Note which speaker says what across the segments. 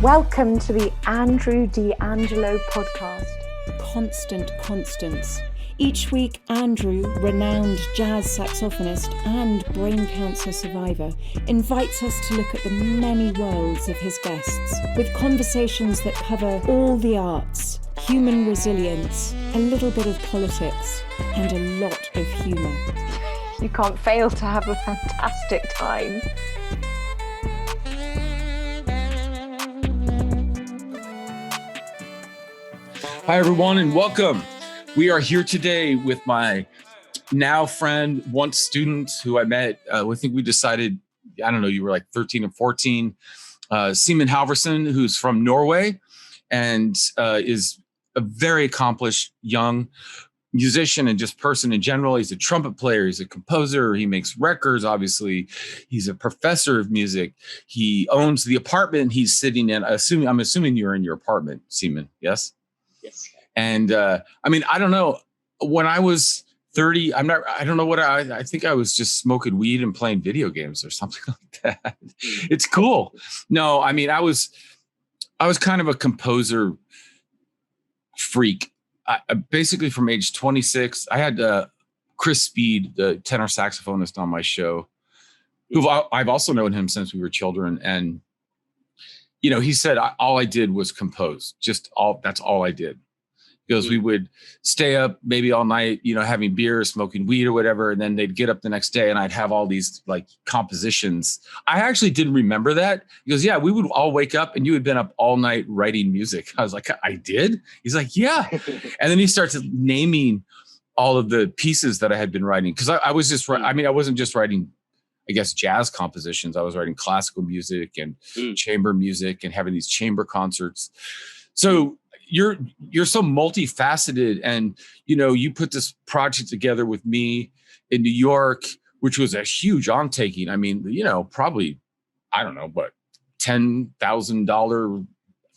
Speaker 1: Welcome to the Andrew D'Angelo podcast.
Speaker 2: Constant Constance. Each week, Andrew, renowned jazz saxophonist and brain cancer survivor, invites us to look at the many worlds of his guests, with conversations that cover all the arts, human resilience, a little bit of politics, and a lot of humour.
Speaker 1: You can't fail to have a fantastic time.
Speaker 3: Hi, everyone, and welcome. We are here today with my now friend, once student who I met. I think we decided, I don't know, you were like 13 or 14, Simen Halvorson, who's from Norway and is a very accomplished young musician and just person in general. He's a trumpet player. He's a composer. He makes records, obviously. He's a professor of music. He owns the apartment he's sitting in. I'm assuming you're in your apartment, Simen, yes?
Speaker 4: Yes.
Speaker 3: And I don't know. When I was 30, I don't know what I think I was just smoking weed and playing video games or something like that. It's cool. No, I mean, I was kind of a composer freak. Basically from age 26, I had Chris Speed, the tenor saxophonist on my show, who I've also known him since we were children. And, you know, he said, all I did was compose, that's all I did. Because we would stay up maybe all night, you know, having beer, smoking weed or whatever. And then they'd get up the next day and I'd have all these like compositions. I actually didn't remember that. He goes, yeah, we would all wake up and you had been up all night writing music. I was like, I did? He's like, yeah. And then he starts naming all of the pieces that I had been writing. Because I was just, I wasn't just writing, I guess, jazz compositions. I was writing classical music and chamber music and having these chamber concerts. So you're so multifaceted, and you know, you put this project together with me in New York, which was a huge undertaking. I mean, you know, probably, I don't know, what, $10,000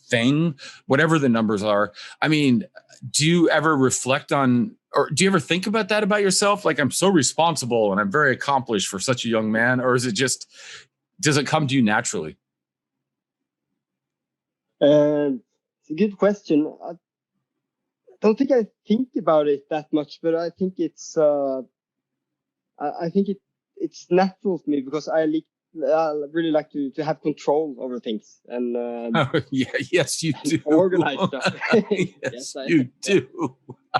Speaker 3: thing, whatever the numbers are. I mean, do you ever reflect on, or do you ever think about that about yourself? Like, I'm so responsible and I'm very accomplished for such a young man, or is it just, does it come to you naturally?
Speaker 4: It's a good question. I don't think I think about it that much, but I think it's it's natural to me because I really like to have control over things and
Speaker 3: yes, you do.
Speaker 4: Organize stuff.
Speaker 3: Yes, you do.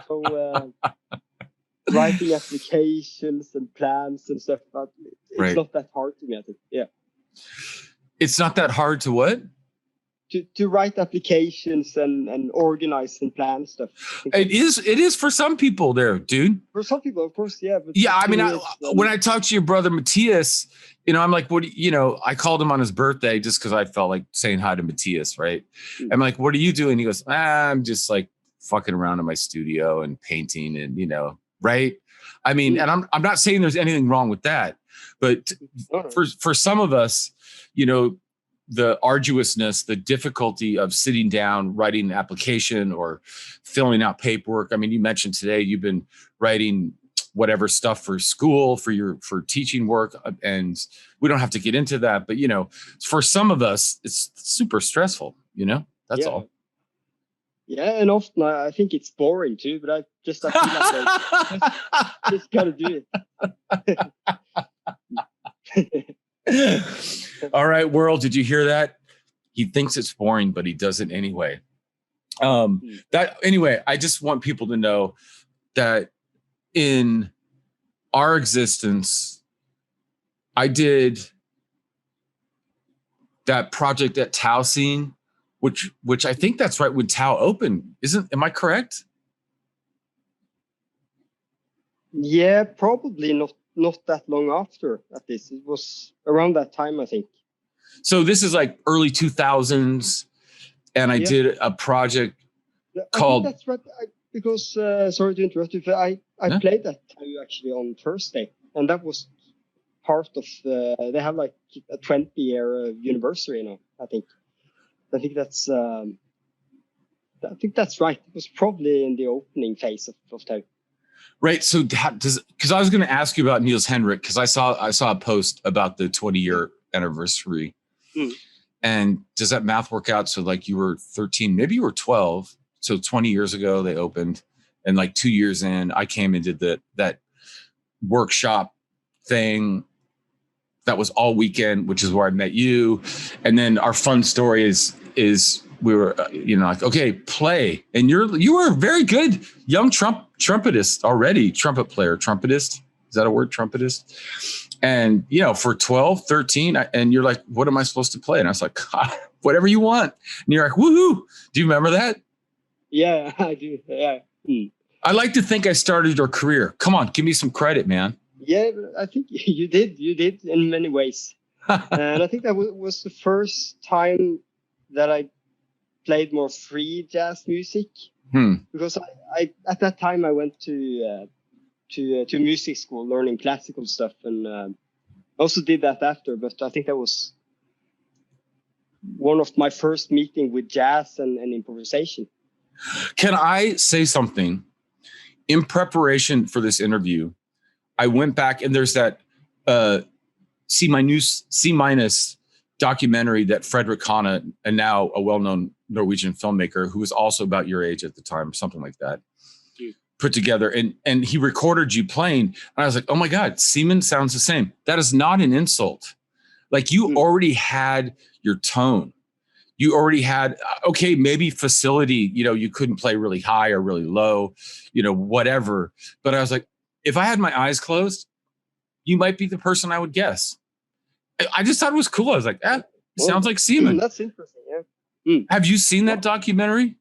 Speaker 4: So writing applications and plans and stuff, but it's not that hard to me, I think. Yeah.
Speaker 3: It's not that hard to what?
Speaker 4: To write applications and organize and plan stuff.
Speaker 3: It is for some people there, dude.
Speaker 4: For some people, of course, yeah. But
Speaker 3: yeah, I mean, when I talked to your brother Matthias, you know, I'm like, I called him on his birthday just because I felt like saying hi to Matthias, right? I'm like, what are you doing? He goes, I'm just like fucking around in my studio and painting and, you know, right? I mean, and I'm not saying there's anything wrong with that, but for some of us, you know, the arduousness, the difficulty of sitting down, writing an application or filling out paperwork. I mean, you mentioned today you've been writing whatever stuff for school, for teaching work, and we don't have to get into that. But, you know, for some of us, it's super stressful, you know, that's all.
Speaker 4: Yeah, and often I think it's boring too, but I feel like I just got to do it.
Speaker 3: All right, world, did you hear that? He thinks it's boring, but he does it anyway. Anyway, I just want people to know that in our existence, I did that project at Tou Scene, which I think that's right when Tou opened. Am I correct?
Speaker 4: Yeah, probably not that long after at this. It was around that time, I think.
Speaker 3: So this is like early 2000s, and I did a project called.
Speaker 4: I think that's right. Because sorry to interrupt you, but I played that time actually on Thursday, and that was part of they have like a 20-year anniversary now. I think that's right. It was probably in the opening phase of Tou.
Speaker 3: Right. So because I was going to ask you about Niels Henrik, because I saw a post about the 20-year anniversary. And does that math work out? So like you were 13, maybe you were 12. So 20 years ago they opened, and like 2 years in, I came and did that workshop thing that was all weekend, which is where I met you. And then our fun story is we were, like, okay, play. And you were a very good young trumpetist already, trumpetist. Is that a word, trumpetist? And, for 12, 13, and you're like, what am I supposed to play? And I was like, whatever you want. And you're like, woohoo. Do you remember that?
Speaker 4: Yeah, I do. Yeah.
Speaker 3: I like to think I started your career. Come on, give me some credit, man.
Speaker 4: Yeah, I think you did in many ways. And I think that was the first time that I played more free jazz music. Because I at that time I went to music school learning classical stuff, and I also did that after. But I think that was one of my first meeting with jazz and improvisation.
Speaker 3: Can I say something? In preparation for this interview, I went back, and there's that C- documentary that Fredrik Hanna, and now a well-known Norwegian filmmaker who was also about your age at the time, something like that, put together, and he recorded you playing. And I was like, oh my God, Simen sounds the same. That is not an insult. Like, you already had your tone. You already had, okay, maybe facility, you couldn't play really high or really low, whatever. But I was like, if I had my eyes closed, you might be the person I would guess. I just thought it was cool. I was like, sounds like Simen.
Speaker 4: That's interesting, yeah.
Speaker 3: Have you seen that documentary?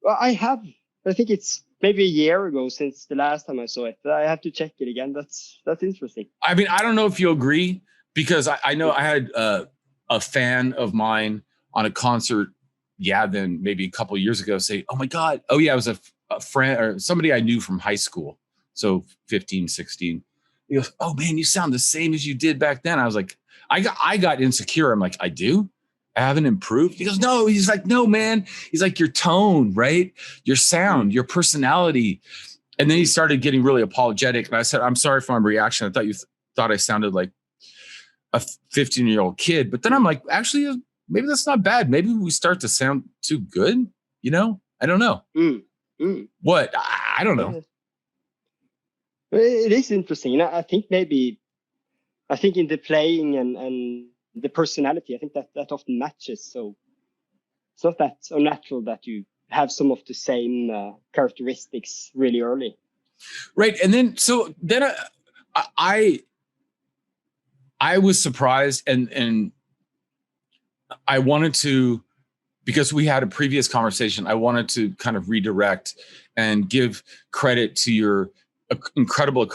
Speaker 4: Well, I have. I think it's maybe a year ago since the last time I saw it. I have to check it again. That's interesting.
Speaker 3: I mean, I don't know if you agree, because I know I had a fan of mine on a concert, then maybe a couple of years ago, say, oh my God. Oh yeah, it was a friend or somebody I knew from high school. So 15, 16. He goes, oh man, you sound the same as you did back then. I was like, I got insecure. I'm like, I do? I haven't improved? He goes, no. He's like, no, man. He's like, your tone, right? Your sound, your personality. And then he started getting really apologetic. And I said, I'm sorry for my reaction. I thought you thought I sounded like a 15-year-old kid. But then I'm like, actually, maybe that's not bad. Maybe we start to sound too good. I don't know. What? I don't know.
Speaker 4: It is interesting. I think in the playing and the personality, I think that often matches. So it's not that unnatural that you have some of the same characteristics really early.
Speaker 3: Right. And then, I was surprised, and I wanted to, because we had a previous conversation, I wanted to kind of redirect and give credit to your incredible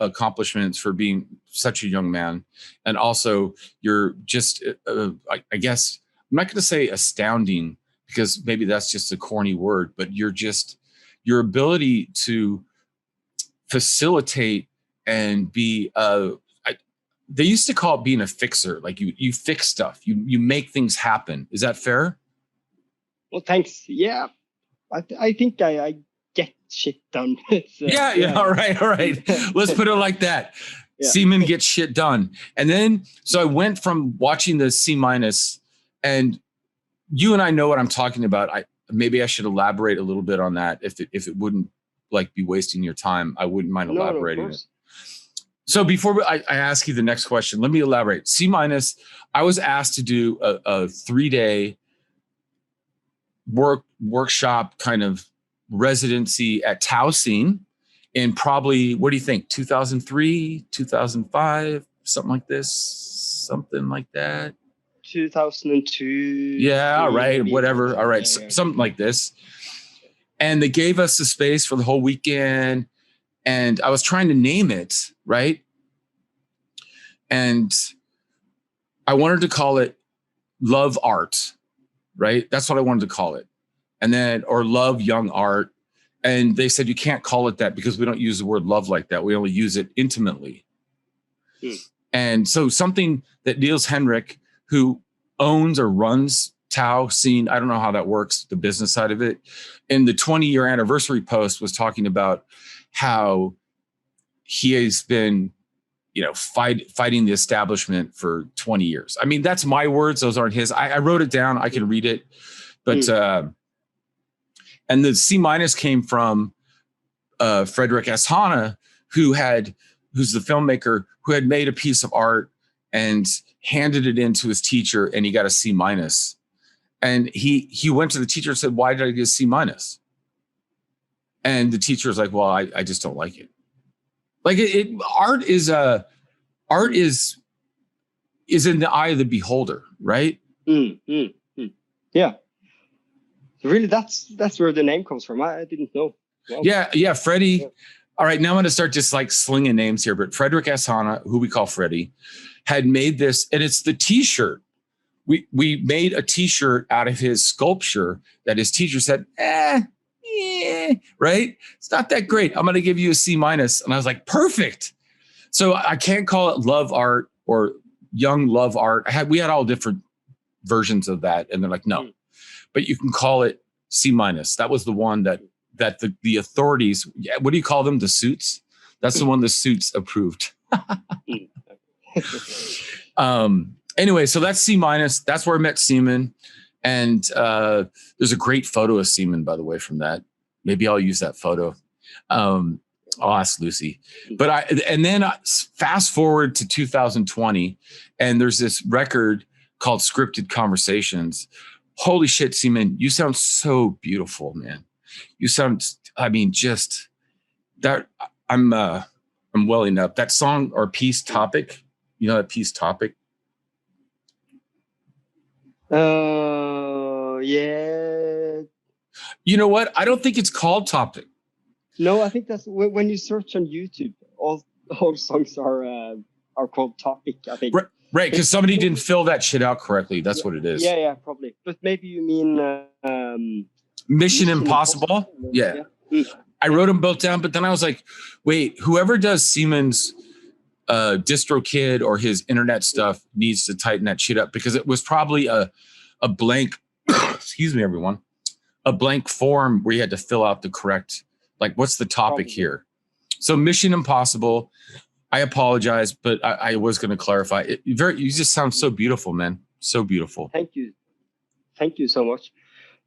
Speaker 3: accomplishments for being such a young man. And also you're just, I guess, I'm not going to say astounding, because maybe that's just a corny word, but your ability to facilitate and be, they used to call it being a fixer. Like you fix stuff, you make things happen. Is that fair?
Speaker 4: Well, thanks. Yeah. I think I get shit done.
Speaker 3: Yeah. All right. Let's put it like that. Yeah. Simen gets shit done. And then, so I went from watching the C-, and you and I know what I'm talking about. Maybe I should elaborate a little bit on that. If it wouldn't be wasting your time, I wouldn't mind elaborating it. So before I ask you the next question, let me elaborate. C-, I was asked to do a 3-day workshop kind of residency at Tou Scene in probably, what do you think, 2003, 2005, something like that.
Speaker 4: 2002.
Speaker 3: Yeah, all right, whatever. All right, something like this. And they gave us the space for the whole weekend, and I was trying to name it, right? And I wanted to call it Love Art, right? That's what I wanted to call it. And then, or Love Young Art. And they said, you can't call it that because we don't use the word love like that. We only use it intimately. And so something that Niels Henrik, who owns or runs Tou Scene, I don't know how that works, the business side of it, in the 20-year anniversary post was talking about how he has been, fighting the establishment for 20 years. I mean, that's my words. Those aren't his. I wrote it down. I can read it. But, and the C- came from Frederick S. Hanna, who's the filmmaker who had made a piece of art and handed it in to his teacher, and he got a C-. And he went to the teacher and said, "Why did I get a C-?" And the teacher was like, "Well, I just don't like it." Like art is in the eye of the beholder, right?
Speaker 4: Yeah. So really, that's where the name comes from. I didn't know. Wow.
Speaker 3: Yeah, Freddie. Yeah. All right, now I'm going to start just like slinging names here, but Frederick S. Hanna, who we call Freddie, had made this, and it's the T-shirt. We made a T-shirt out of his sculpture that his teacher said, right? It's not that great. I'm going to give you a C-. And I was like, perfect. So I can't call it love art or young love art. We had all different versions of that. And they're like, no, but you can call it C-. That was the one that the authorities, what do you call them? The suits? That's the one the suits approved. Anyway, so that's C-. That's where I met Simen. And there's a great photo of Simen, by the way, from that. Maybe I'll use that photo. I'll ask Lucy. But then fast forward to 2020, and there's this record called Scripted Conversations. Holy shit, Simen, you sound so beautiful, man. You sound, I mean, just that. I'm welling up. That song or piece, Topic. You know that piece, Topic?
Speaker 4: Yeah.
Speaker 3: You know what? I don't think it's called Topic.
Speaker 4: No, I think that's when you search on YouTube, all songs are called Topic, I think.
Speaker 3: Right, because somebody didn't fill that shit out correctly. That's what it is.
Speaker 4: Yeah, probably. But maybe you mean
Speaker 3: Mission Impossible? Yeah. I wrote them both down, but then I was like, wait, whoever does Siemens DistroKid or his internet stuff needs to tighten that shit up, because it was probably a blank, excuse me, everyone, a blank form where you had to fill out the correct, like, what's the topic here? So Mission Impossible, I apologize, but I was going to clarify. You just sound so beautiful, man. So beautiful.
Speaker 4: Thank you. Thank you so much.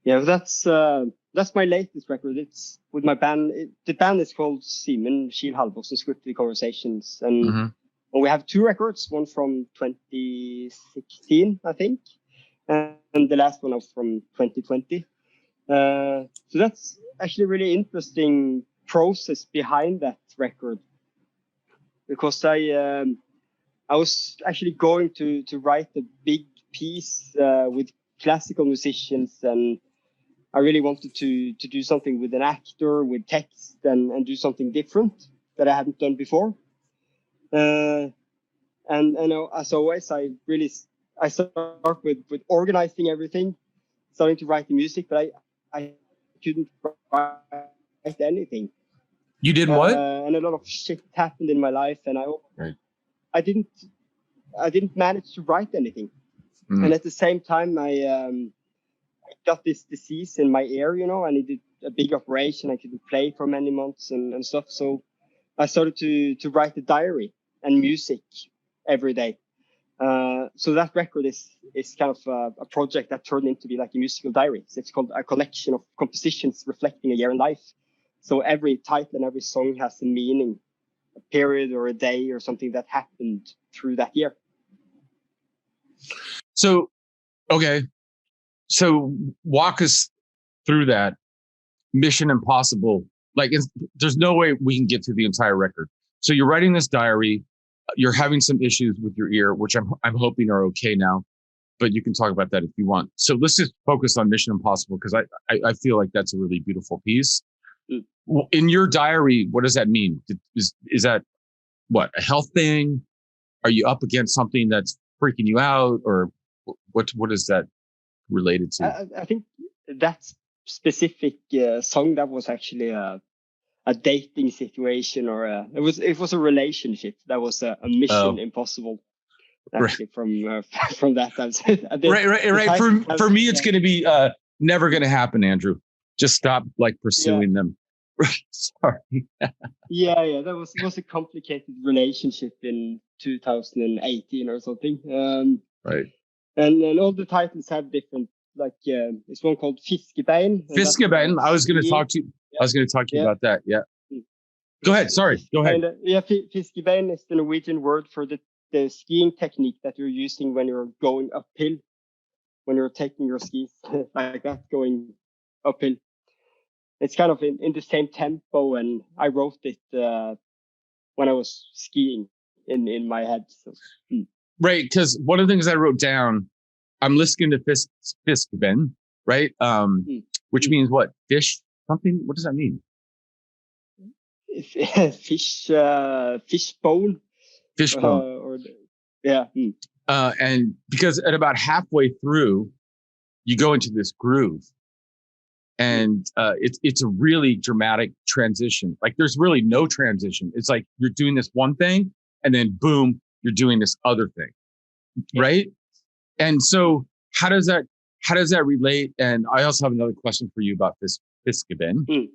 Speaker 4: Yeah, that's my latest record. It's with my band. The band is called Simen Kill Halvorson, Scripted Conversations. And we have 2 records, one from 2016, I think. And the last one was from 2020. So that's actually a really interesting process behind that record. Because I was actually going to write a big piece with classical musicians, and I really wanted to do something with an actor, with text, and do something different that I hadn't done before. And as always, I start with organizing everything, starting to write the music, but I couldn't write anything.
Speaker 3: You did what?
Speaker 4: And a lot of shit happened in my life, and I didn't manage to write anything. And at the same time, I got this disease in my ear, I needed a big operation. I couldn't play for many months and stuff. So I started to write a diary and music every day. So that record is kind of a project that turned into be like a musical diary. So it's called a collection of compositions reflecting a year in life. So every title and every song has a meaning, a period or a day or something that happened through that year.
Speaker 3: So, okay. So walk us through that. Mission Impossible. Like, there's no way we can get through the entire record. So you're writing this diary. You're having some issues with your ear, which I'm hoping are okay now, but you can talk about that if you want. So let's just focus on Mission Impossible, because I feel like that's a really beautiful piece. In your diary, what does that mean? Is that what, a health thing? Are you up against something that's freaking you out, or what is that related to?
Speaker 4: I think that specific song, that was actually a dating situation, or it was a relationship. That was a Mission Impossible. Actually, from that time.
Speaker 3: Right. For me, it's going to be never going to happen, Andrew. Just stop pursuing them. Sorry.
Speaker 4: Yeah, that was a complicated relationship in 2018 or something.
Speaker 3: Right.
Speaker 4: And all the titles have different, like it's one called Fiskebein.
Speaker 3: Fiskebein. I was going to talk to you.
Speaker 4: Yeah.
Speaker 3: I was going to talk to you about that. Yeah.
Speaker 4: Mm.
Speaker 3: Go ahead. Sorry. Go ahead.
Speaker 4: Yeah, Fiskebein is the Norwegian word for the skiing technique that you're using when you're going uphill, when you're taking your skis like that, going uphill. It's kind of in the same tempo, and I wrote it when I was skiing in my head. So.
Speaker 3: Right, because one of the things I wrote down, I'm listening to Fiskebein, right? Which means what? Fish? Something? What does that mean?
Speaker 4: Fish bone.
Speaker 3: Fishbone.
Speaker 4: Yeah.
Speaker 3: And because at about halfway through, you go into this groove. And it's a really dramatic transition. Like there's really no transition. It's like you're doing this one thing, and then boom, you're doing this other thing, right? And so how does that relate? And I also have another question for you about this Fiskebein.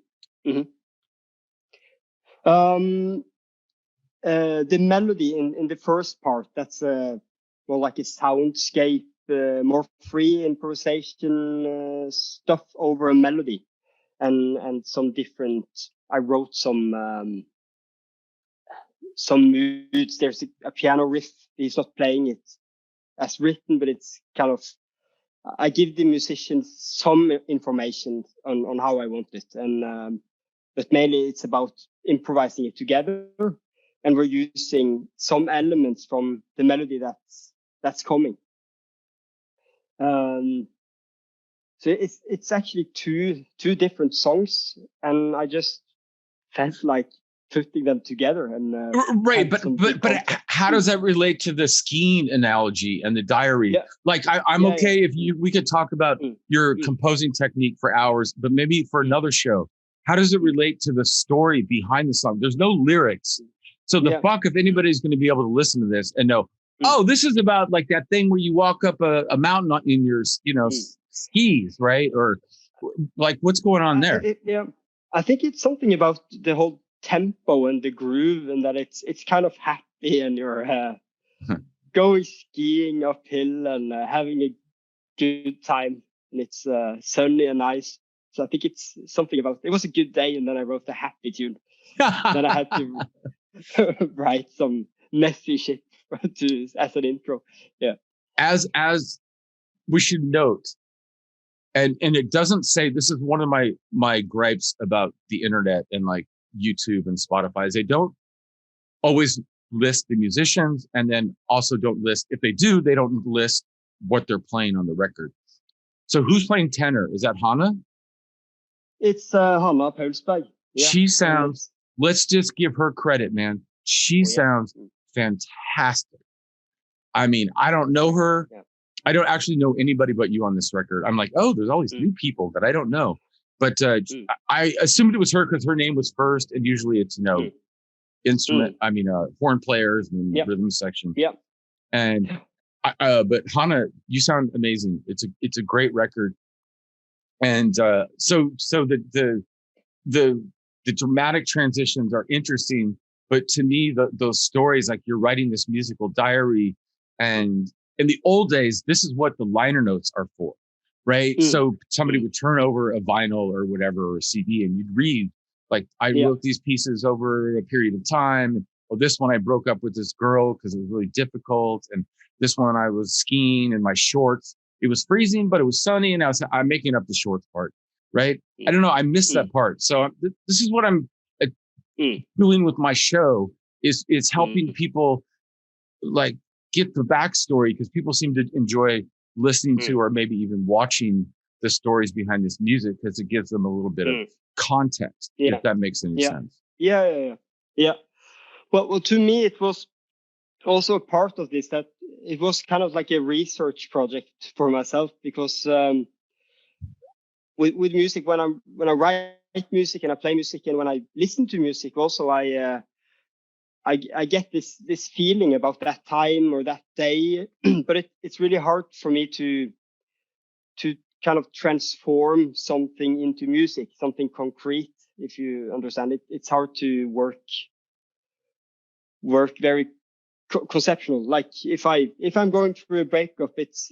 Speaker 4: The melody in the first part, that's more like a soundscape. More free improvisation stuff over a melody, and some different. I wrote some moods. There's a piano riff. He's not playing it as written, but it's kind of. I give the musicians some information on how I want it, and but mainly it's about improvising it together, and we're using some elements from the melody that's coming. So it's actually two different songs, and I just felt like putting them together. And
Speaker 3: right, but how does that relate to the skiing analogy and the diary?
Speaker 4: Yeah.
Speaker 3: Like I'm okay if we could talk about your composing technique for hours, but maybe for another show, how does it relate to the story behind the song? There's no lyrics, so the fuck if anybody's going to be able to listen to this and know. Oh, this is about like that thing where you walk up a mountain in your, skis, right? Or like what's going on there?
Speaker 4: I think it's something about the whole tempo and the groove, and that it's kind of happy, and you're going skiing uphill and having a good time, and it's sunny and nice. So I think it's something about it was a good day, and then I wrote a happy tune. Then I had to write some messy shit as an intro.
Speaker 3: As we should note, and it doesn't say, this is one of my gripes about the internet and like YouTube and Spotify, is they don't always list the musicians, and then also don't list, if they do, they don't list what they're playing on the record. So who's playing tenor? Is that Hanna?
Speaker 4: It's Hanna Paulsberg.
Speaker 3: She sounds, let's just give her credit, man. She sounds fantastic. I mean, I don't know her. I don't actually know anybody but you on this record. I'm like, oh, there's all these new people that I don't know. But I assumed it was her because her name was first, and usually it's instrument. I mean, horn players and rhythm section. And but Hanna, you sound amazing. It's a great record. And so the dramatic transitions are interesting. But to me, those stories, like you're writing this musical diary, and in the old days, this is what the liner notes are for, right? So somebody would turn over a vinyl or whatever, or a CD, and you'd read, like, I wrote these pieces over a period of time. Well, this one I broke up with this girl because it was really difficult. And this one I was skiing in my shorts. It was freezing, but it was sunny, and I'm making up the shorts part, right? I don't know. I missed that part. So this is what I'm doing with my show, is helping people like get the backstory, because people seem to enjoy listening to, or maybe even watching, the stories behind this music, because it gives them a little bit of context, if that makes any sense.
Speaker 4: Yeah. Well, to me, it was also a part of this, that it was kind of like a research project for myself, because with music, when I write music and I play music, and when I listen to music also, I get this feeling about that time or that day, but it's really hard for me to kind of transform something into music, something concrete. if you understand it. It's hard to work very conceptual. Like if I'm going through a breakup, it's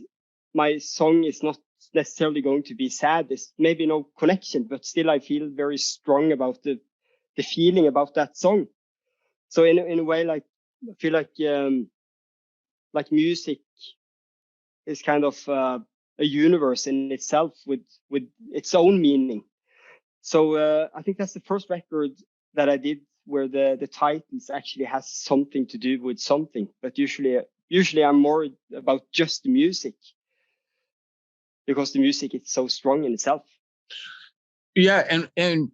Speaker 4: my song is not necessarily going to be sad. There's maybe no connection, but still I feel very strong about the feeling about that song. So in a way, like I feel like music is kind of a universe in itself with its own meaning. So I think that's the first record that I did where the titles actually has something to do with something. But usually I'm more about just the music, because the music is so strong in itself.
Speaker 3: Yeah, and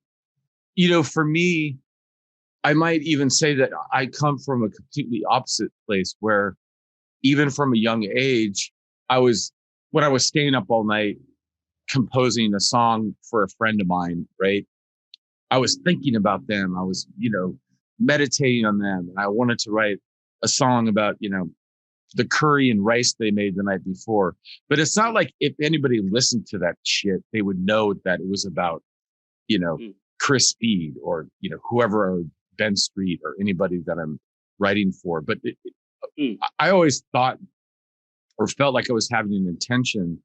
Speaker 3: for me, I might even say that I come from a completely opposite place where even from a young age, when I was staying up all night composing a song for a friend of mine, right? I was thinking about them. I was, meditating on them. And I wanted to write a song about, the curry and rice they made the night before. But it's not like if anybody listened to that shit, they would know that it was about, Chris Speed or, whoever, or Ben Street or anybody that I'm writing for. But I always thought or felt like I was having an intention.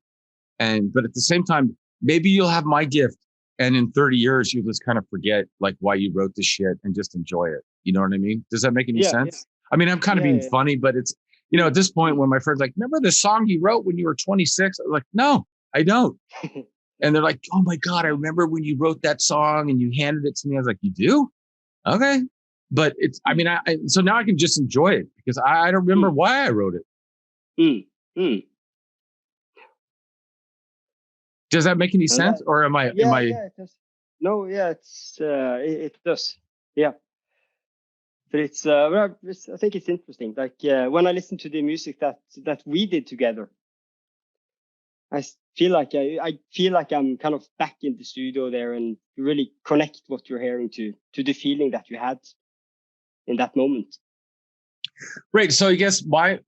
Speaker 3: But at the same time, maybe you'll have my gift. And in 30 years, you'll just kind of forget like why you wrote this shit and just enjoy it. You know what I mean? Does that make any sense? Yeah. I mean, I'm kind of being funny, but it's, at this point when my friend's like, remember the song you wrote when you were 26? I'm like, no, I don't. And they're like, oh my God, I remember when you wrote that song and you handed it to me. I was like, you do? Okay. But it's, I mean, so now I can just enjoy it because I don't remember why I wrote it. Does that make any sense? Or am I?
Speaker 4: Yeah, it does. No, yeah, it does. Yeah. But I think it's interesting. Like when I listen to the music that we did together, I feel like I'm kind of back in the studio there and really connect what you're hearing to the feeling that you had in that moment.
Speaker 3: Right. So I guess my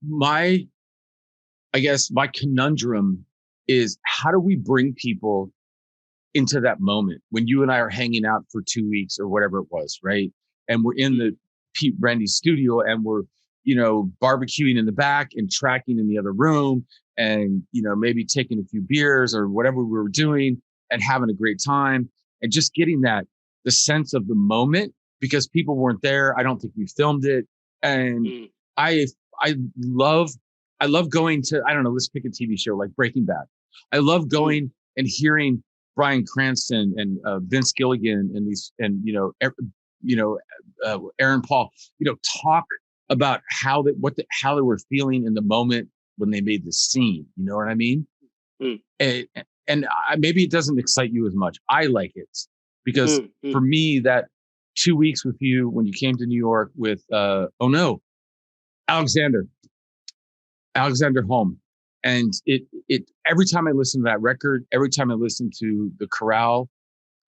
Speaker 3: conundrum is how do we bring people into that moment when you and I are hanging out for 2 weeks or whatever it was, right? And we're in the Pete Brandy's studio and we're, barbecuing in the back and tracking in the other room and, maybe taking a few beers or whatever we were doing and having a great time and just getting the sense of the moment because people weren't there. I don't think we filmed it. And I love going to, I don't know, let's pick a TV show like Breaking Bad. I love going and hearing Bryan Cranston and Vince Gilligan and these, and Aaron Paul, talk about how they were feeling in the moment when they made the scene. You know what I mean? And maybe it doesn't excite you as much. I like it because for me, that 2 weeks with you when you came to New York with Alexander Holm. And it every time I listen to that record, every time I listen to the chorale,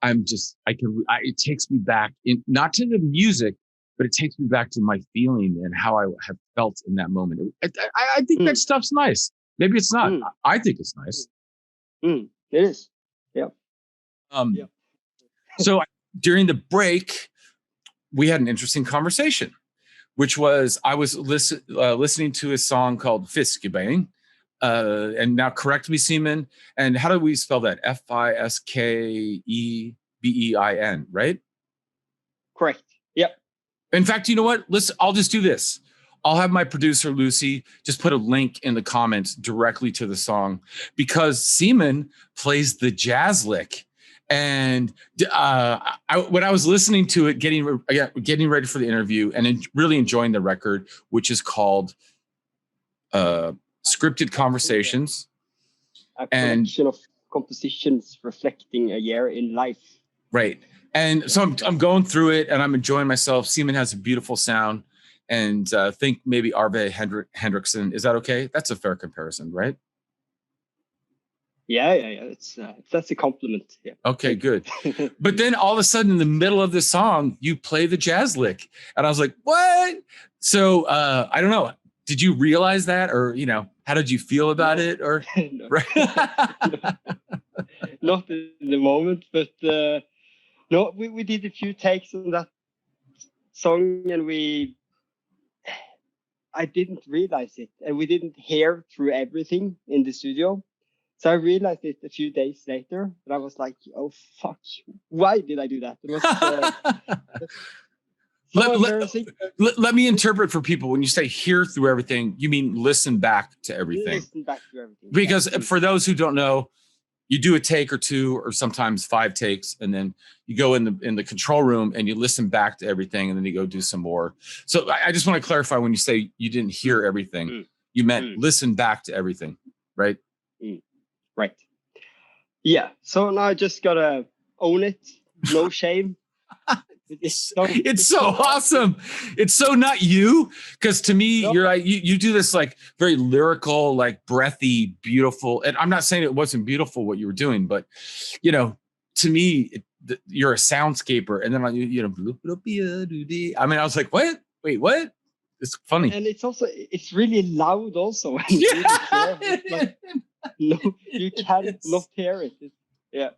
Speaker 3: it takes me back not to the music, but it takes me back to my feeling and how I have felt in that moment. I think that stuff's nice. Maybe it's not. I think it's nice.
Speaker 4: It is. Yeah.
Speaker 3: So during the break, we had an interesting conversation, which was I was listening to a song called Fiskebein. And now correct me, Simen. And how do we spell that? Fiskebein, right?
Speaker 4: Correct. Yep.
Speaker 3: In fact, you know what? I'll just do this. I'll have my producer, Lucy, just put a link in the comments directly to the song because Simen plays the jazz lick. And when I was listening to it, getting ready for the interview and really enjoying the record, which is called Scripted Conversations.
Speaker 4: A collection of compositions reflecting a year in life.
Speaker 3: Right. And so I'm going through it and I'm enjoying myself. Simen has a beautiful sound and think maybe Arve Hendrickson. Is that okay? That's a fair comparison, right?
Speaker 4: Yeah. That's a compliment. Yeah.
Speaker 3: Okay, good. But then all of a sudden in the middle of the song, you play the jazz lick. And I was like, what? So I don't know. Did you realize that? Or, how did you feel about it? Or
Speaker 4: Not in the moment, but No, we did a few takes on that song, and I didn't realize it, and we didn't hear through everything in the studio. So I realized it a few days later, and I was like, "Oh fuck! Why did I do that?" It was so embarrassing.
Speaker 3: Let me interpret for people. When you say hear through everything, you mean listen back to everything.
Speaker 4: Listen back to everything.
Speaker 3: Because for those who don't know, you do a take or two, or sometimes 5 takes, and then you go in the control room and you listen back to everything, and then you go do some more. So I just want to clarify, when you say you didn't hear everything, you meant listen back to everything, right?
Speaker 4: Right. Yeah. So now I just gotta own it. No shame.
Speaker 3: It's so awesome. It's so not you, because to me, you're like you do this like very lyrical, like breathy, beautiful. And I'm not saying it wasn't beautiful what you were doing, but you know, to me, you're a soundscaper. And then I mean, I was like, what? Wait, what? It's funny.
Speaker 4: And it's really loud also. Like, no, you can't not hear it. Yeah.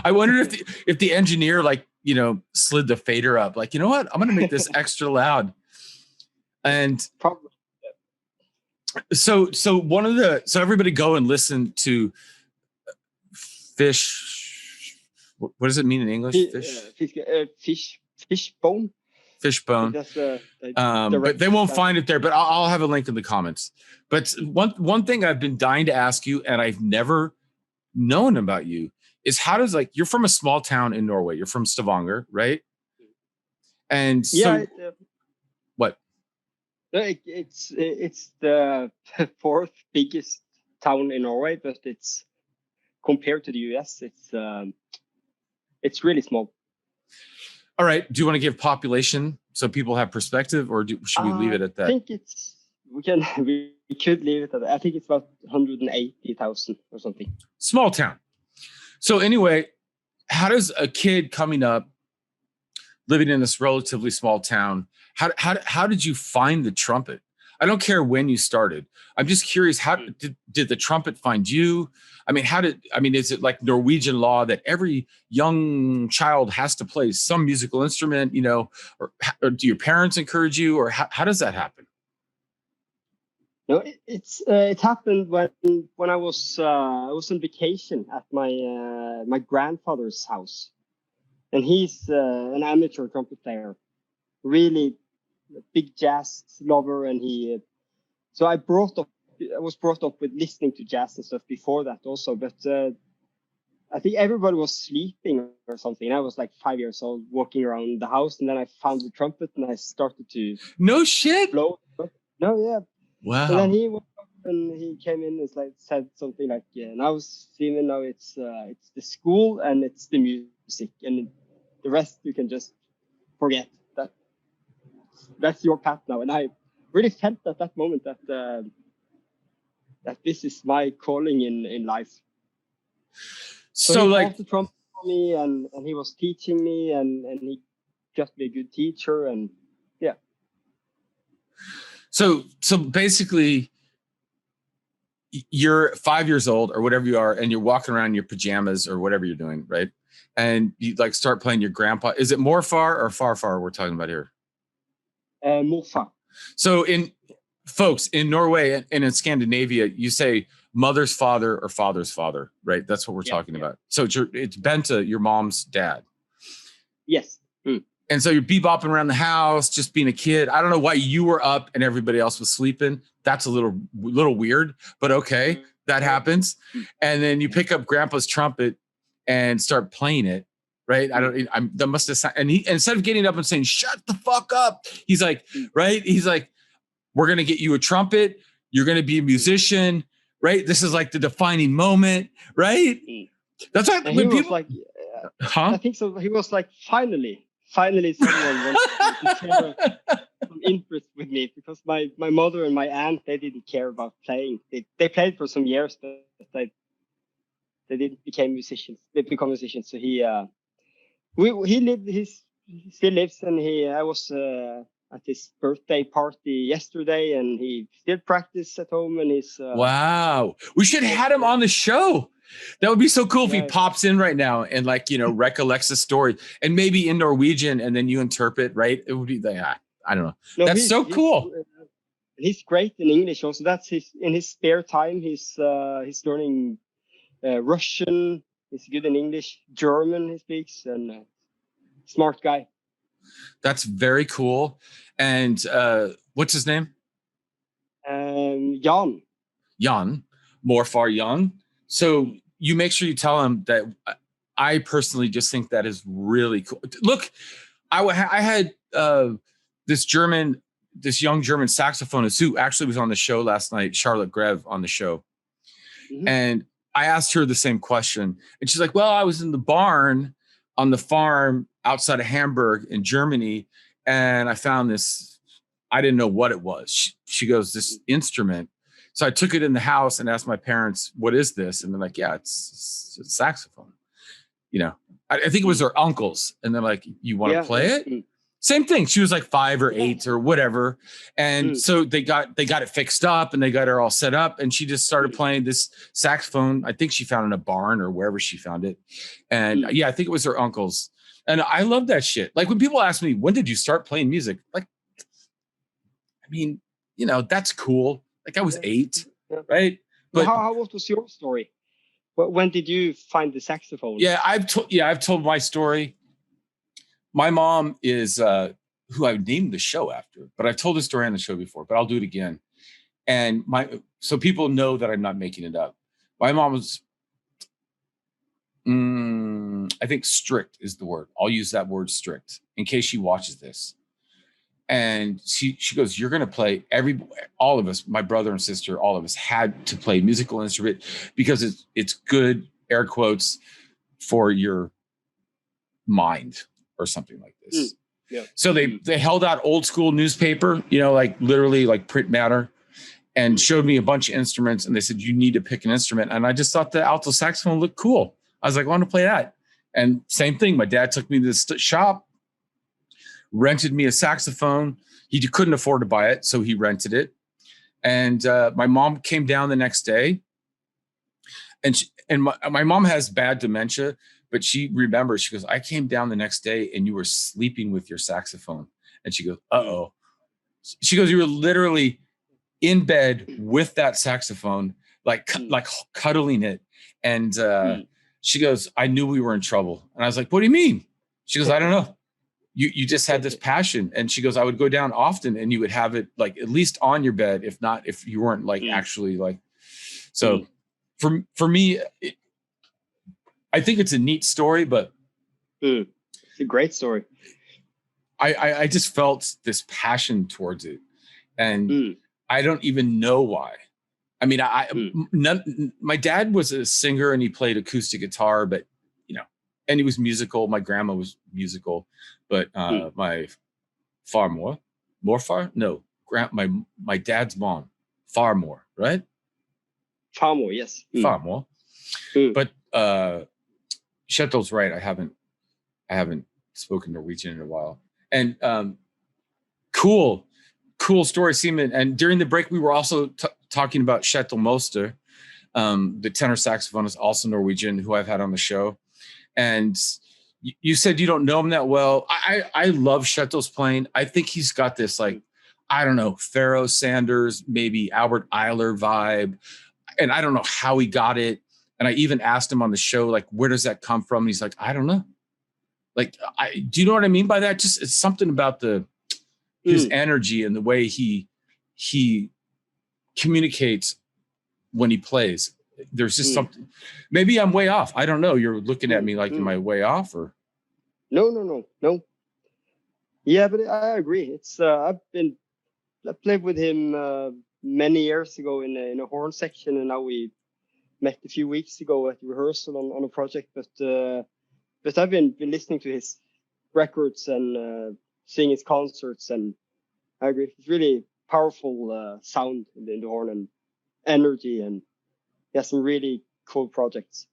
Speaker 3: I wonder if the engineer, like, you know, slid the fader up, like, you know what, I'm gonna make this extra loud. And
Speaker 4: probably.
Speaker 3: So everybody go and listen to Fish. What does it mean in English?
Speaker 4: Fishbone.
Speaker 3: Fishbone. But they won't find it there. But I'll have a link in the comments. But one thing I've been dying to ask you, and I've never known about you, is how does, like, you're from a small town in Norway. You're from Stavanger, right? And so, what?
Speaker 4: It's the 4th biggest town in Norway, but it's compared to the US, it's really small.
Speaker 3: All right. Do you want to give population so people have perspective, or should we leave it at that?
Speaker 4: I think we could leave it at that. I think it's about 180,000 or something.
Speaker 3: Small town. So anyway, how does a kid coming up, living in this relatively small town, how did you find the trumpet? I don't care when you started. I'm just curious, how did the trumpet find you? I mean, is it like Norwegian law that every young child has to play some musical instrument, you know, or do your parents encourage you, or how does that happen?
Speaker 4: No, it happened when I was on vacation at my grandfather's house, and he's an amateur trumpet player, really big jazz lover, and so I was brought up with listening to jazz and stuff before that also, but I think everybody was sleeping or something. I was like 5 years old, walking around the house, and then I found the trumpet and I started to blow. No, yeah.
Speaker 3: Wow.
Speaker 4: And then he went up and he came in and said something like, "Yeah, now Simen, now it's the school and it's the music, and the rest you can just forget. That's your path now." And I really felt at that moment that this is my calling in life. So he bought the trumpet for me, and he was teaching me, and he got me a good teacher, and yeah.
Speaker 3: So basically, you're 5 years old or whatever you are, and you're walking around in your pajamas or whatever you're doing, right? And you like start playing your grandpa. Is it more far or far we're talking about here?
Speaker 4: More far. So
Speaker 3: folks in Norway and in Scandinavia, you say mother's father or father's father, right? That's what we're talking about. So it's Bente, your mom's dad.
Speaker 4: Yes.
Speaker 3: And so you're bebopping around the house, just being a kid. I don't know why you were up and everybody else was sleeping. That's a little weird, but okay, that happens. And then you pick up Grandpa's trumpet and start playing it, right? That must have sounded, and he, instead of getting up and saying, "Shut the fuck up," he's like, right? He's like, "We're going to get you a trumpet. You're going to be a musician," right? This is like the defining moment, right? That's what when people
Speaker 4: like, I think so. He was like, finally someone wants to share some interest with me, because my mother and my aunt, they didn't care about playing. They played for some years, but they didn't become musicians. So he still lives, and I was at his birthday party yesterday, and he still practices at home, and he's
Speaker 3: wow. We should have had him on the show. That would be so cool if he
Speaker 4: Right.
Speaker 3: pops in right now and like, you know, recollects the story and maybe in Norwegian and then you interpret, right? It would be like, I don't know.
Speaker 4: No,
Speaker 3: That's so cool.
Speaker 4: He's great in English also. That's in his spare time. He's learning Russian. He's good in English. German he speaks, and smart guy.
Speaker 3: That's very cool. And what's his name?
Speaker 4: Jan.
Speaker 3: Jan, Morfar Jan. So you make sure you tell him that I personally just think that is really cool. Look, I had this young German saxophonist who actually was on the show last night, Charlotte Greve on the show. Mm-hmm. And I asked her the same question. And she's like, well, I was in the barn on the farm outside of Hamburg in Germany. And I found this, I didn't know what it was. She goes, this instrument. So I took it in the house and asked my parents, what is this? And they're like, yeah, it's a saxophone. You know, I think it was their uncles. And they're like, you want to play it? Mm-hmm. Same thing. She was like 5 or 8 or whatever. And so they got it fixed up and they got her all set up. And she just started playing this saxophone. I think she found it in a barn or wherever she found it. And yeah, I think it was her uncle's. And I love that shit. Like when people ask me, when did you start playing music? Like, I mean, you know, that's cool. Like I was 8, right? But
Speaker 4: how was your story? When did you find the saxophone?
Speaker 3: Yeah, I've told my story. My mom is who I named the show after, but I've told this story on the show before, but I'll do it again. And so people know that I'm not making it up. My mom was, I think strict is the word. I'll use that word strict in case she watches this. And she goes, you're going to play all of us, my brother and sister, all of us had to play musical instrument because it's good, air quotes, for your mind or something like this. Yeah. So they held out old school newspaper, you know, like literally like print matter, and showed me a bunch of instruments. And they said, you need to pick an instrument. And I just thought the alto saxophone looked cool. I was like, I want to play that. And same thing. My dad took me to this shop, rented me a saxophone. He couldn't afford to buy it, so he rented it. And my mom came down the next day. And my mom has bad dementia, but she remembers, she goes, I came down the next day and you were sleeping with your saxophone. And she goes, uh-oh. She goes, you were literally in bed with that saxophone, like cuddling it. And she goes, I knew we were in trouble. And I was like, what do you mean? She goes, I don't know. You just had this passion. And she goes, I would go down often and you would have it like at least on your bed, if you weren't like actually like, so for me, I think it's a neat story, but
Speaker 4: it's a great story.
Speaker 3: I just felt this passion towards it, and I don't even know why. I mean, my dad was a singer and he played acoustic guitar, but you know, and he was musical. My grandma was musical, but my my dad's mom, Farmore, right?
Speaker 4: Farmore, yes.
Speaker 3: Farmore. But Shetel's right. I haven't spoken Norwegian in a while. And cool story, Simen. And during the break, we were also talking about Kjetil Moster, the tenor saxophonist, also Norwegian, who I've had on the show. And you said you don't know him that well. I love Kjetil's playing. I think he's got this, like, I don't know, Pharoah Sanders, maybe Albert Eiler vibe. And I don't know how he got it. And I even asked him on the show, like, where does that come from? And he's like, I don't know. Like, do you know what I mean by that? Just it's something about his energy and the way he communicates when he plays. There's just something. Maybe I'm way off. I don't know. You're looking at me like, am I way off or?
Speaker 4: No. Yeah, but I agree. It's I played with him many years ago in a horn section, and now we met a few weeks ago at rehearsal on a project. But I've been listening to his records and seeing his concerts, and I agree. It's really powerful sound in the horn and energy, and he has some really cool projects.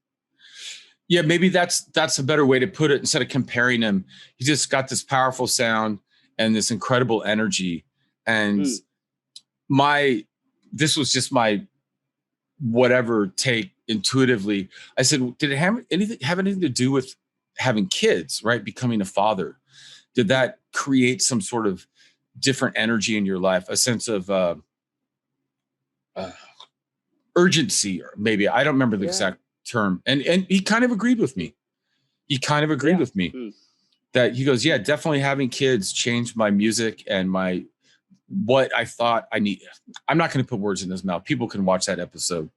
Speaker 3: Yeah, maybe that's a better way to put it. Instead of comparing him, he just got this powerful sound and this incredible energy. And this was just my whatever take intuitively. I said, did it have anything to do with having kids, right? Becoming a father? Did that create some sort of different energy in your life, a sense of urgency, or maybe, I don't remember the exact term. And he kind of agreed with me. That he goes, yeah, definitely having kids changed my music and what I thought I need. I'm not going to put words in his mouth. People can watch that episode.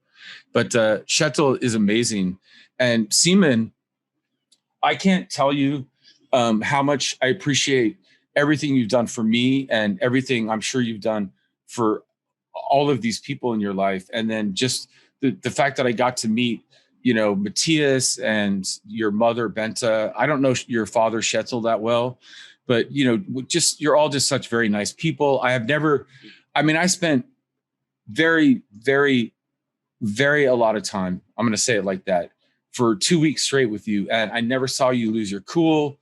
Speaker 3: But Kjetil is amazing. And Simen, I can't tell you how much I appreciate everything you've done for me and everything I'm sure you've done for all of these people in your life. And then just the fact that I got to meet, Matthias and your mother, Benta. I don't know your father, Kjetil, that well, but, you're all just such very nice people. I spent very, very, very a lot of time, I'm going to say it like that, for 2 weeks straight with you. And I never saw you lose your cool.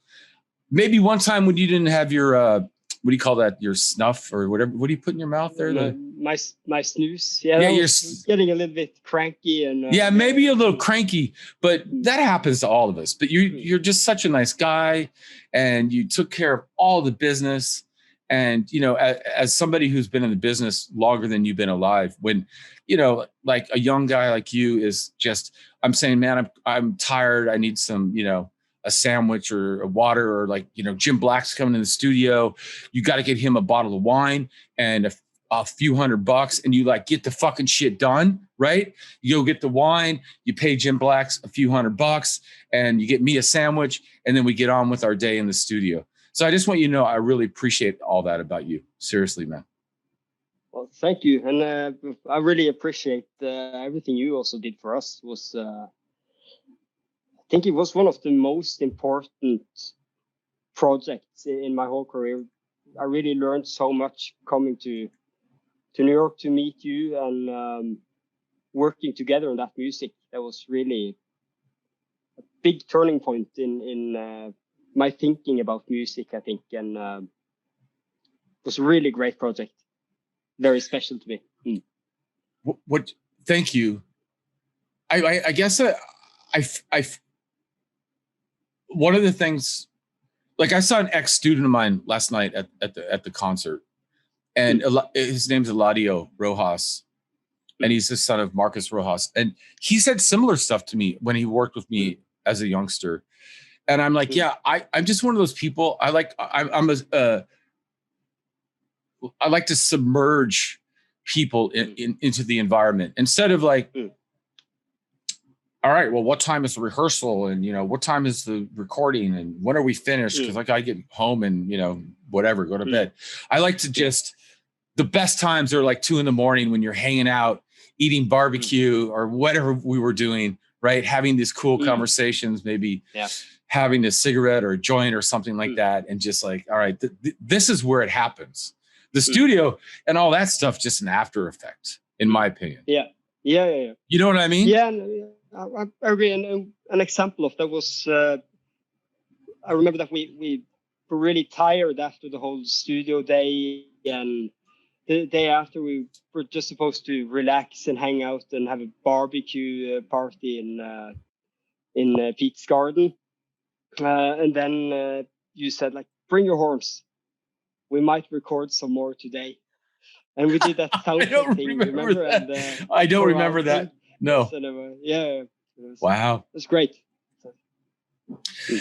Speaker 3: Maybe one time when you didn't have your, what do you call that? Your snuff or whatever. What do you put in your mouth there?
Speaker 4: My snooze. Yeah, you're getting a little bit cranky and.
Speaker 3: Maybe a little cranky, but that happens to all of us. But you're just such a nice guy, and you took care of all the business. And as somebody who's been in the business longer than you've been alive, when like a young guy like you is just, I'm saying, man, I'm tired. I need some, a sandwich or a water, or like, Jim Black's coming in the studio. You got to get him a bottle of wine and a few $100, and you like get the fucking shit done, right? You go get the wine, you pay Jim Black's a few $100, and you get me a sandwich, and then we get on with our day in the studio. So I just want you to know, I really appreciate all that about you. Seriously, man.
Speaker 4: Well, thank you. And I really appreciate everything you also did for us. I think it was one of the most important projects in my whole career. I really learned so much coming to New York to meet you and working together on that music. That was really a big turning point in my thinking about music, I think. And it was a really great project. Very special to me.
Speaker 3: What? Thank you. I guess I one of the things, like I saw an ex-student of mine last night at the concert, and his name's Eladio Rojas, and he's the son of Marcus Rojas, and he said similar stuff to me when he worked with me as a youngster, and I'm like, yeah, I'm just one of those people. I like to submerge people into the environment instead of like, all right, well, what time is the rehearsal? And, what time is the recording? And when are we finished? Because like I get home and, whatever, go to bed. I like to just, the best times are like 2 a.m. when you're hanging out, eating barbecue or whatever we were doing, right? Having these cool conversations, maybe having a cigarette or a joint or something like that. And just like, all right, this is where it happens. The studio and all that stuff, just an after effect, in my opinion.
Speaker 4: Yeah.
Speaker 3: You know what I mean?
Speaker 4: Yeah. I agree. And an example of that was, I remember that we were really tired after the whole studio day, and the day after we were just supposed to relax and hang out and have a barbecue party in Pete's garden. And then you said, like, bring your horns. We might record some more today. And we did that sound thing, remember?
Speaker 3: That.
Speaker 4: And,
Speaker 3: I don't remember that. No.
Speaker 4: Yeah.
Speaker 3: Wow.
Speaker 4: It's great.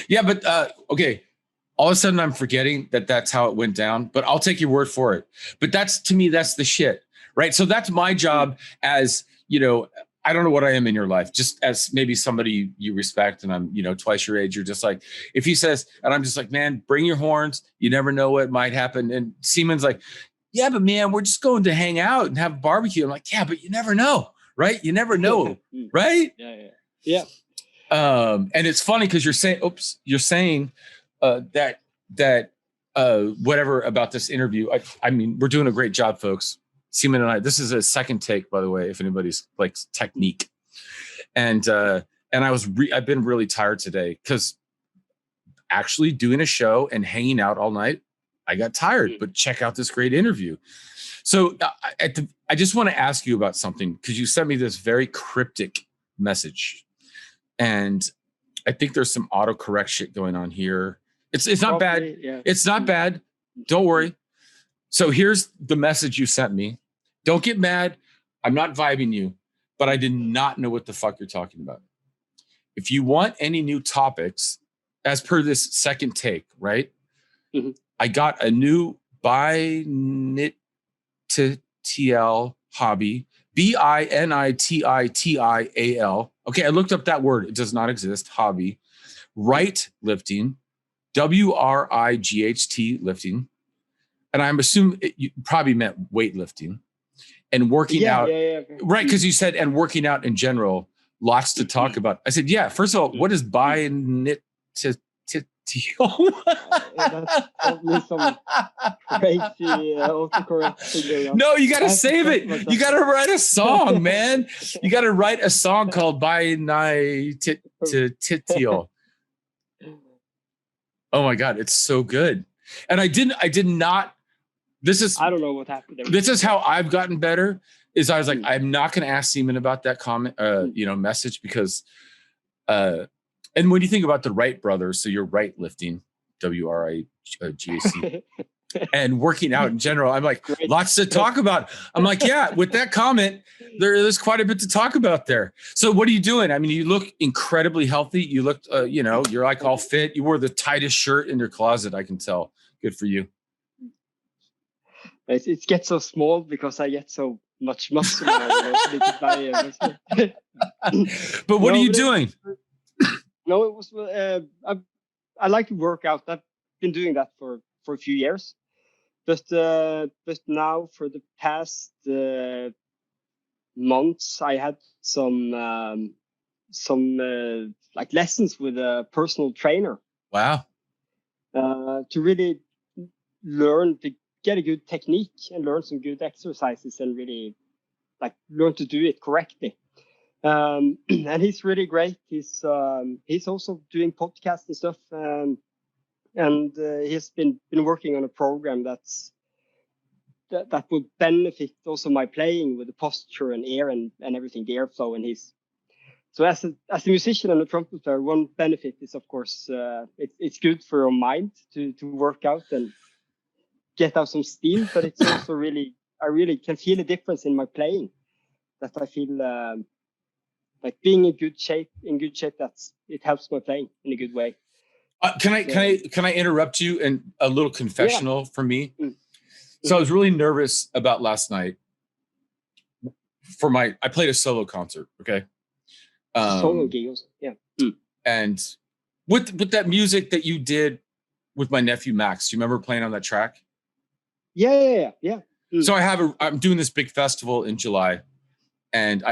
Speaker 3: Yeah, but okay. All of a sudden I'm forgetting that's how it went down, but I'll take your word for it. But to me, that's the shit, right? So that's my job as, I don't know what I am in your life, just as maybe somebody you respect, and I'm, twice your age. You're just like, if he says, and I'm just like, man, bring your horns. You never know what might happen. And Simen's like, yeah, but man, we're just going to hang out and have a barbecue. I'm like, yeah, but you never know, right? You never know, right?
Speaker 4: Yeah.
Speaker 3: And it's funny because you're saying that whatever about this interview. I mean, we're doing a great job, folks. Simen and I. This is a second take, by the way, if anybody's like technique. And I've been really tired today because actually doing a show and hanging out all night, I got tired. But check out this great interview. So I just want to ask you about something, because you sent me this very cryptic message, and I think there's some autocorrect shit going on here. It's not bad.
Speaker 4: Yeah.
Speaker 3: It's not bad. Don't worry. So here's the message you sent me. Don't get mad. I'm not vibing you, but I did not know what the fuck you're talking about. If you want any new topics, as per this second take, right?
Speaker 4: Mm-hmm.
Speaker 3: I got a new binittil hobby, BINITITIAL. Okay, I looked up that word. It does not exist. Hobby. Right lifting, WRIGHT lifting. And I'm assuming you probably meant weightlifting and working out.
Speaker 4: Yeah.
Speaker 3: Right, because you said, and working out in general, lots to talk about. I said, yeah, first of all, what is binittil?
Speaker 4: That's probably some crazy autocorrect.
Speaker 3: No, you got to save it. You got to write a song, man. You got to write a song called binittil. Oh my God, it's so good. And I did not. I don't
Speaker 4: know what happened there.
Speaker 3: This is how I've gotten better. Is I was like, I'm not going to ask Simen about that comment, message, because, and when you think about the Wright brothers, so you're right lifting, WRIGAC, and working out in general, I'm like, lots to talk about. I'm like, yeah, with that comment, there's quite a bit to talk about there. So what are you doing? I mean, you look incredibly healthy. You looked, you're like all fit. You wore the tightest shirt in your closet, I can tell. Good for you.
Speaker 4: It gets so small because I get so much muscle.
Speaker 3: But what are you doing?
Speaker 4: No, it was. I like to work out. I've been doing that for a few years, but now for the past months, I had some like lessons with a personal trainer.
Speaker 3: Wow.
Speaker 4: To really learn to get a good technique and learn some good exercises and really like learn to do it correctly. And he's really great. He's also doing podcasts and stuff. And he's been working on a program that would benefit also my playing with the posture and air and everything, the airflow. And so as a musician and a trumpet player, one benefit is, of course, it's good for your mind to work out and get out some steam, but it's also I really can feel a difference in my playing, that I feel like being in good shape, it helps my playing in a good way.
Speaker 3: Can I interrupt you and a little confessional for me? So I was really nervous about last night I played a solo concert. Okay.
Speaker 4: Solo gigs. Yeah.
Speaker 3: And with that music that you did with my nephew, Max, do you remember playing on that track?
Speaker 4: Yeah.
Speaker 3: So I'm doing this big festival in July, and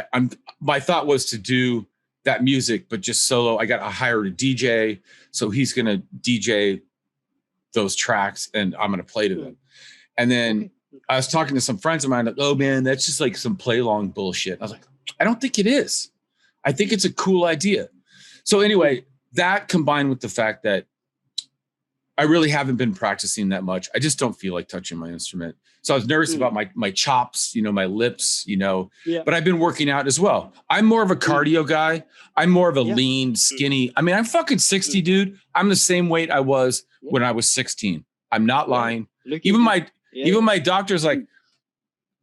Speaker 3: my thought was to do that music, but just solo. I hired a DJ, so he's going to DJ those tracks and I'm going to play to them. And then I was talking to some friends of mine, like, oh man, that's just like some play along bullshit. I was like, I don't think it is. I think it's a cool idea. So anyway, that combined with the fact that I really haven't been practicing that much. I just don't feel like touching my instrument. So I was nervous about my chops, my lips, but I've been working out as well. I'm more of a cardio guy. I'm more of a lean, skinny. I mean, I'm fucking 60, dude. I'm the same weight I was when I was 16. I'm not lying. Even my doctor's like,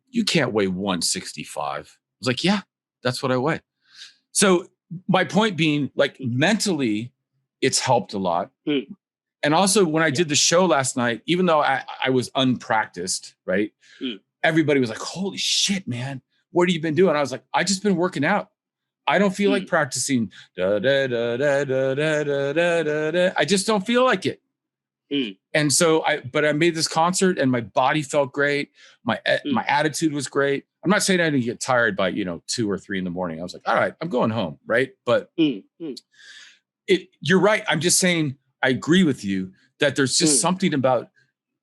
Speaker 3: you can't weigh 165. I was like, yeah, that's what I weigh. So my point being, like, mentally, it's helped a lot. And also when I did the show last night, even though I was unpracticed, right? Everybody was like, holy shit, man, what have you been doing? I was like, I just been working out. I don't feel like practicing. I just don't feel like it. And so but I made this concert and my body felt great. My attitude was great. I'm not saying I didn't get tired by, 2 or 3 in the morning. I was like, all right, I'm going home. Right. But you're right. I'm just saying, I agree with you that there's just something about,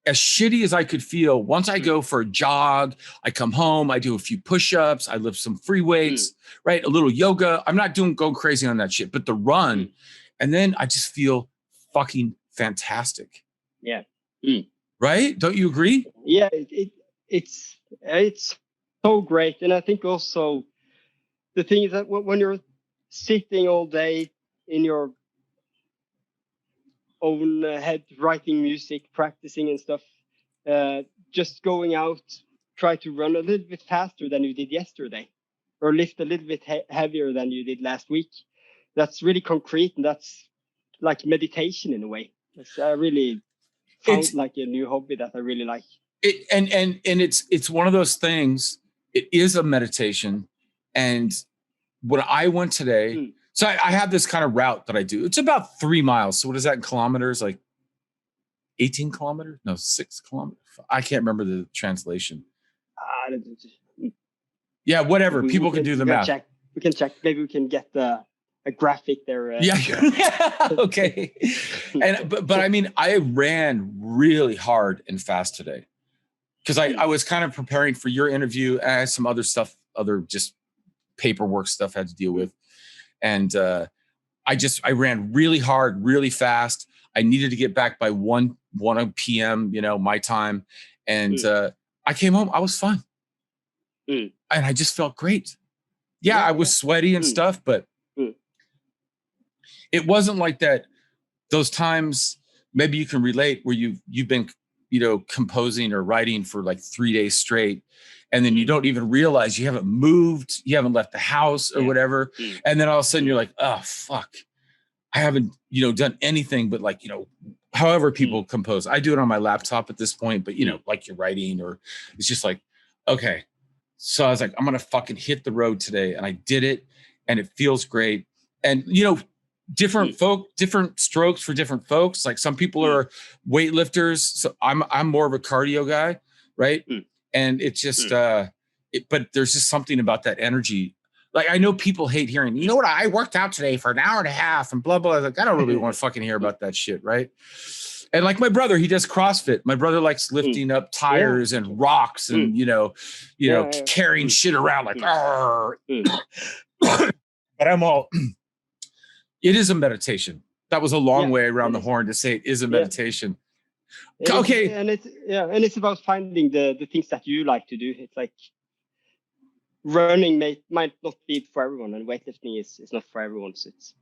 Speaker 3: as shitty as I could feel, once I go for a jog, I come home, I do a few push-ups, I lift some free weights, right? A little yoga. I'm not going crazy on that shit, but the run, and then I just feel fucking fantastic.
Speaker 4: Yeah.
Speaker 3: Right? Don't you agree?
Speaker 4: Yeah, it's It's so great. And I think also the thing is that when you're sitting all day in your own head, writing music, practicing and stuff, just going out, try to run a little bit faster than you did yesterday, or lift a little bit heavier than you did last week. That's really concrete, and that's like meditation in a way. I really found like a new hobby that I really like.
Speaker 3: And it's one of those things. It is a meditation. And when I went today, so I have this kind of route that I do. It's about 3 miles. So what is that in kilometers? Like 18 kilometers? No, 6 kilometers. I can't remember the translation. Yeah, whatever. People can do the math.
Speaker 4: We can check. Maybe we can get a graphic there.
Speaker 3: Yeah. Okay. And but I mean, I ran really hard and fast today because I was kind of preparing for your interview. And I had some other stuff, other just paperwork stuff I had to deal with. And I ran really hard, really fast. I needed to get back by 1 p.m., my time. And I came home. I was fine. And I just felt great. Yeah, I was sweaty and stuff, but it wasn't like that. Those times, maybe you can relate where you've been, composing or writing for like 3 days straight. And then you don't even realize you haven't moved, you haven't left the house or whatever. And then all of a sudden you're like, oh, fuck. I haven't, done anything but like, however people compose. I do it on my laptop at this point, but, like you're writing or it's just like, okay. So I was like, I'm going to fucking hit the road today. And I did it and it feels great. And, different strokes for different folks. Like some people are weightlifters. So I'm more of a cardio guy. Right. And it's just, but there's just something about that energy. Like I know people hate hearing, what, I worked out today for an hour and a half and blah, blah. Like, I don't really want to fucking hear about that shit. Right. And like my brother, he does CrossFit. My brother likes lifting up tires and rocks and, carrying shit around like, but I'm all, it is a meditation. That was a long way around the horn to say it is a meditation. Okay.
Speaker 4: And it's about finding the things that you like to do. It's like running might not be for everyone, and weightlifting is not for everyone. So it's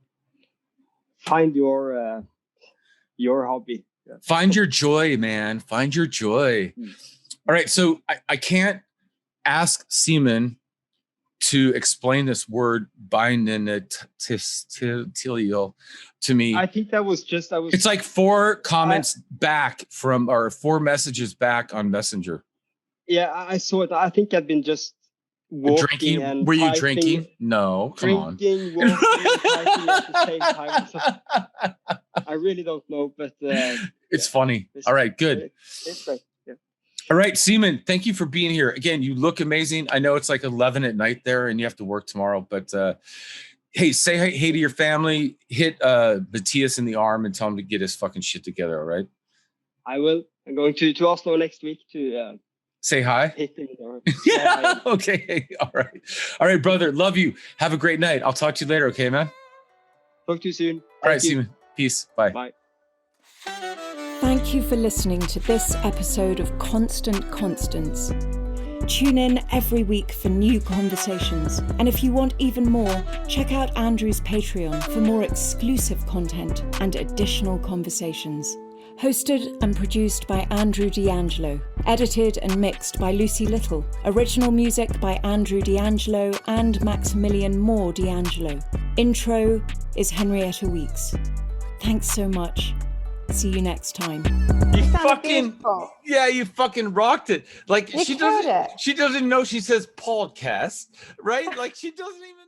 Speaker 4: find your hobby. Yeah.
Speaker 3: Find your joy, man. Find your joy. All right. So I can't ask Simen to explain this word bindentilio to me.
Speaker 4: I think that was
Speaker 3: it's like 4 comments back or 4 messages back on Messenger.
Speaker 4: Yeah, I saw it. I think I've been just walking
Speaker 3: drinking.
Speaker 4: And
Speaker 3: were you
Speaker 4: typing,
Speaker 3: drinking? No, come on.
Speaker 4: Drinking, walking, and typing at the same time. So I really don't know, but
Speaker 3: it's funny. All right, good.
Speaker 4: It's great.
Speaker 3: All right, Simen, thank you for being here. Again, you look amazing. I know it's like 11 at night there and you have to work tomorrow, but hey, say hey to your family. Hit Matthias in the arm and tell him to get his fucking shit together, all right?
Speaker 4: I will. I'm going to Oslo next week to
Speaker 3: say hi.
Speaker 4: Hit him in the arm.
Speaker 3: Yeah, okay. All right. All right, brother. Love you. Have a great night. I'll talk to you later, okay, man?
Speaker 4: Talk to you soon.
Speaker 3: All right, Simen. Peace. Bye.
Speaker 4: Bye.
Speaker 2: Thank you for listening to this episode of Constant Constance. Tune in every week for new conversations. And if you want even more, check out Andrew's Patreon for more exclusive content and additional conversations. Hosted and produced by Andrew D'Angelo. Edited and mixed by Lucy Little. Original music by Andrew D'Angelo and Maximilian Moore D'Angelo. Intro is Henrietta Weeks. Thanks so much. See you next time.
Speaker 3: You fucking rocked it. Like she doesn't know she says podcast, right? Like she doesn't even